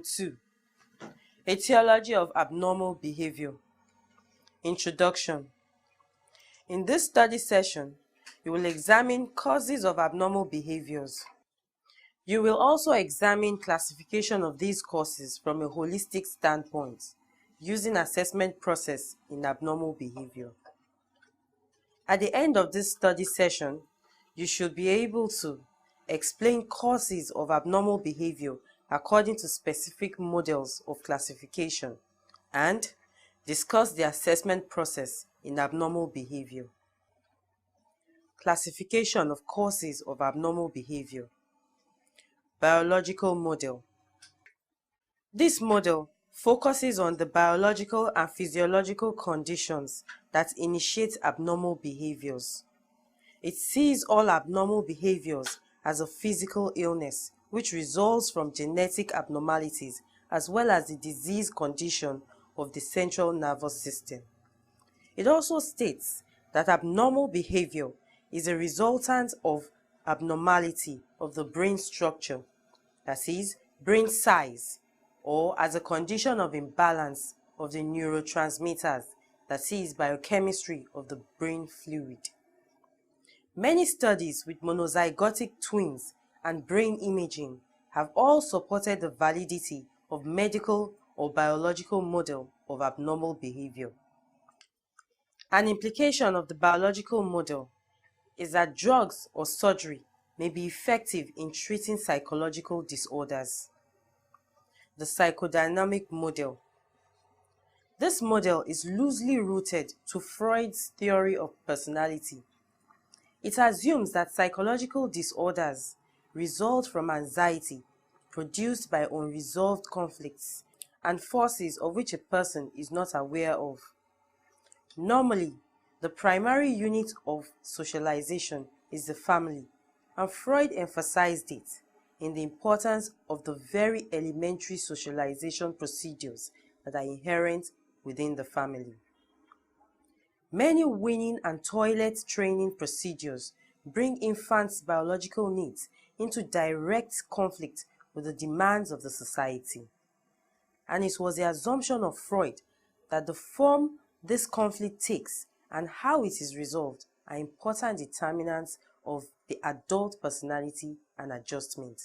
2. Etiology of abnormal behavior. Introduction. In this study session, you will examine causes of abnormal behaviors. You will also examine classification of these causes from a holistic standpoint, using assessment process in abnormal behavior. At the end of this study session, you should be able to explain causes of abnormal behavior according to specific models of classification and discuss the assessment process in abnormal behavior. Classification of causes of abnormal behavior. Biological model. This model focuses on the biological and physiological conditions that initiate abnormal behaviors. It sees all abnormal behaviors as a physical illness which results from genetic abnormalities as well as the disease condition of the central nervous system. It also states that abnormal behavior is a resultant of abnormality of the brain structure, that is, brain size, or as a condition of imbalance of the neurotransmitters, that is, biochemistry of the brain fluid. Many studies with monozygotic twins and brain imaging have all supported the validity of medical or biological model of abnormal behavior. An implication of the biological model is that drugs or surgery may be effective in treating psychological disorders. The psychodynamic model. This model is loosely rooted to Freud's theory of personality. It assumes that psychological disorders result from anxiety produced by unresolved conflicts and forces of which a person is not aware of. Normally, the primary unit of socialization is the family, and Freud emphasized it in the importance of the very elementary socialization procedures that are inherent within the family. Many weaning and toilet training procedures bring infants' biological needs into direct conflict with the demands of the society. And it was the assumption of Freud that the form this conflict takes and how it is resolved are important determinants of the adult personality and adjustment.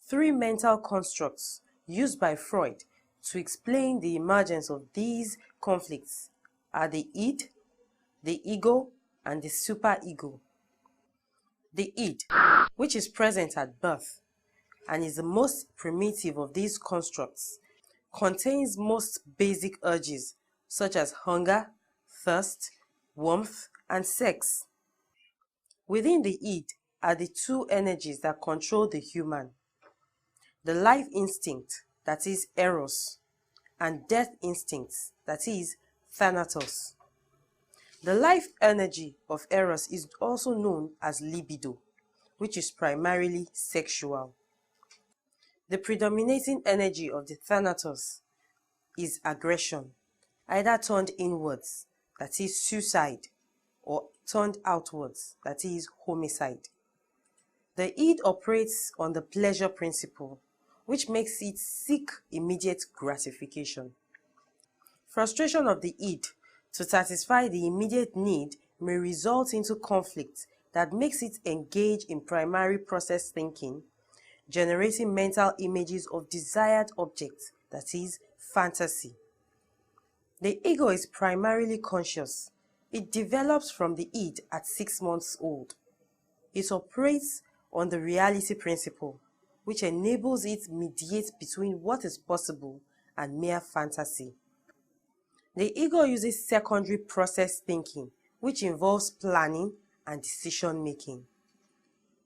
Three mental constructs used by Freud to explain the emergence of these conflicts are the id, the ego, and the superego. The id, which is present at birth and is the most primitive of these constructs, contains most basic urges such as hunger, thirst, warmth, and sex. Within the id are the two energies that control the human: the life instinct, that is eros, and death instincts, that is thanatos. The life energy of eros is also known as libido, which is primarily sexual. The predominating energy of the thanatos is aggression, either turned inwards, that is suicide, or turned outwards, that is homicide. The id operates on the pleasure principle, which makes it seek immediate gratification. Frustration of the id to satisfy the immediate need may result into conflict that makes it engage in primary process thinking, generating mental images of desired objects, that is, fantasy. The ego is primarily conscious. It develops from the id at 6 months old. It operates on the reality principle, which enables it to mediate between what is possible and mere fantasy. The ego uses secondary process thinking, which involves planning and decision making.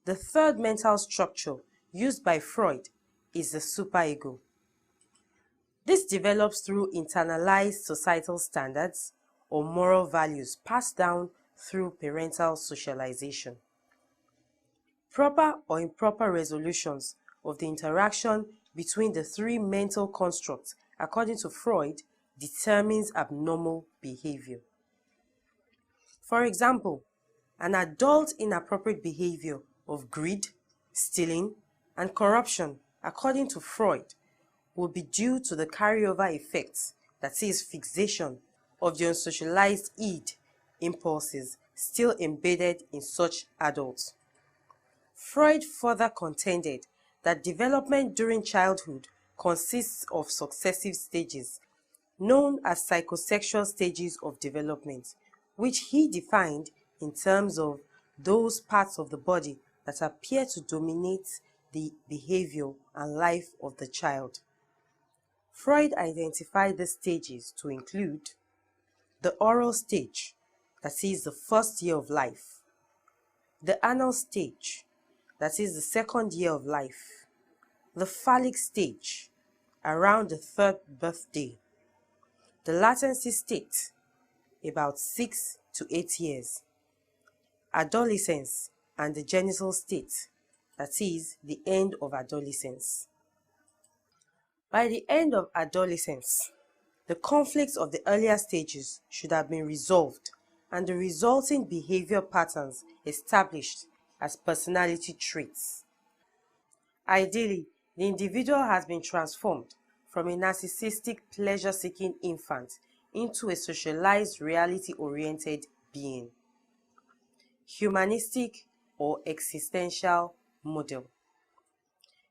The third mental structure used by Freud is the superego. This develops through internalized societal standards or moral values passed down through parental socialization. Proper or improper resolutions of the interaction between the three mental constructs, according to Freud, determines abnormal behavior. For example, an adult inappropriate behavior of greed, stealing, and corruption, according to Freud, will be due to the carryover effect, that is, fixation, of the unsocialized id impulses still embedded in such adults. Freud further contended that development during childhood consists of successive stages, known as psychosexual stages of development, which he defined in terms of those parts of the body that appear to dominate the behavior and life of the child. Freud identified the stages to include the oral stage, that is the first year of life, the anal stage, that is the second year of life, the phallic stage, around the third birthday, the latency state, about 6 to 8 years, adolescence, and the genital state, that is the end of adolescence. By the end of adolescence, the conflicts of the earlier stages should have been resolved and the resulting behavior patterns established as personality traits. Ideally, the individual has been transformed from a narcissistic, pleasure-seeking infant into a socialized, reality-oriented being. Humanistic or existential model.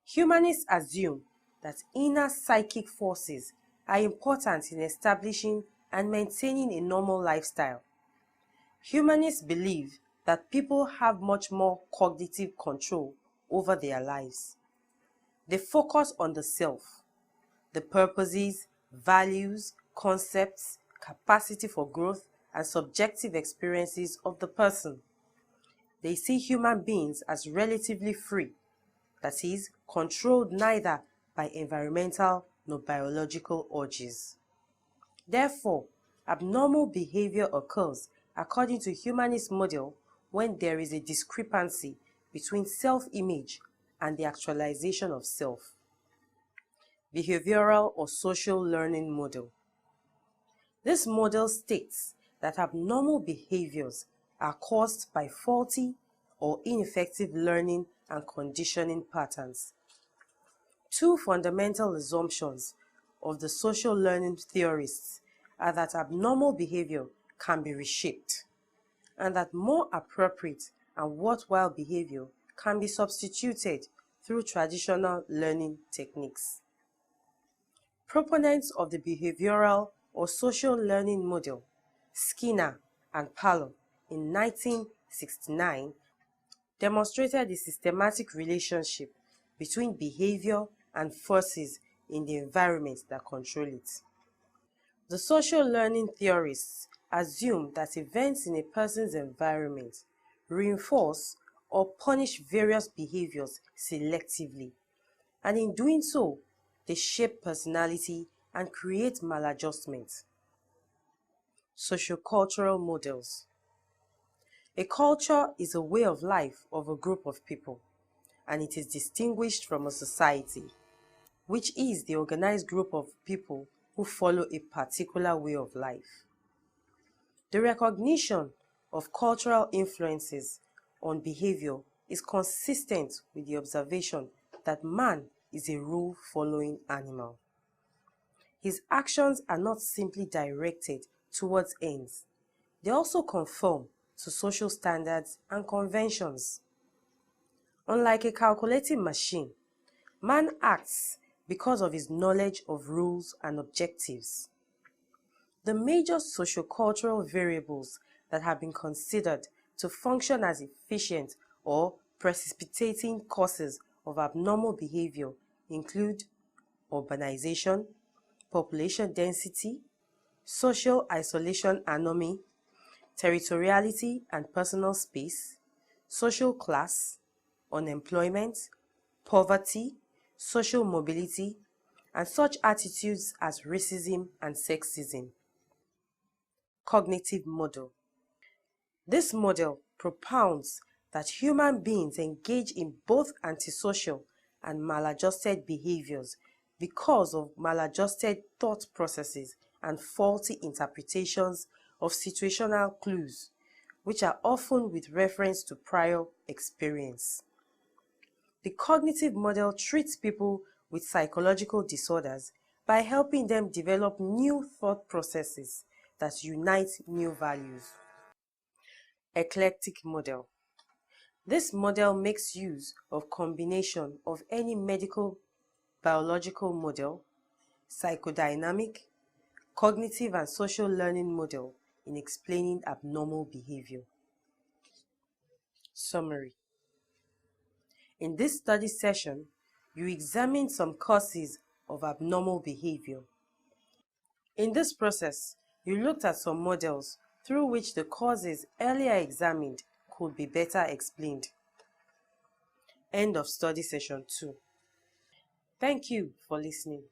Humanists assume that inner psychic forces are important in establishing and maintaining a normal lifestyle. Humanists believe that people have much more cognitive control over their lives. They focus on the self, the purposes, values, concepts, capacity for growth, and subjective experiences of the person. They see human beings as relatively free, that is, controlled neither by environmental nor biological urges. Therefore, abnormal behavior occurs according to humanist model when there is a discrepancy between self-image and the actualization of self. Behavioral or social learning model. This model states that abnormal behaviors are caused by faulty or ineffective learning and conditioning patterns. Two fundamental assumptions of the social learning theorists are that abnormal behavior can be reshaped, and that more appropriate and worthwhile behavior can be substituted through traditional learning techniques. Proponents of the behavioral or social learning model, Skinner and Pallo, in 1969, demonstrated the systematic relationship between behavior and forces in the environment that control it. The social learning theorists assume that events in a person's environment reinforce or punish various behaviors selectively, and in doing so, they shape personality and create maladjustment. Sociocultural models. A culture is a way of life of a group of people, and it is distinguished from a society, which is the organized group of people who follow a particular way of life. The recognition of cultural influences on behavior is consistent with the observation that man is a rule-following animal. His actions are not simply directed towards ends. They also conform to social standards and conventions. Unlike a calculating machine, man acts because of his knowledge of rules and objectives. The major sociocultural variables that have been considered to function as efficient or precipitating causes of abnormal behavior include urbanization, population density, social isolation anomie, territoriality and personal space, social class, unemployment, poverty, social mobility, and such attitudes as racism and sexism. Cognitive model. This model propounds that human beings engage in both antisocial and maladjusted behaviors because of maladjusted thought processes and faulty interpretations of situational clues, which are often with reference to prior experience. The cognitive model treats people with psychological disorders by helping them develop new thought processes that unite new values. Eclectic model. This model makes use of combination of any medical biological model, psychodynamic, cognitive and social learning model in explaining abnormal behavior. Summary. In this study session, you examined some causes of abnormal behavior. In this process, you looked at some models through which the causes earlier examined could be better explained. End of study session 2. Thank you for listening.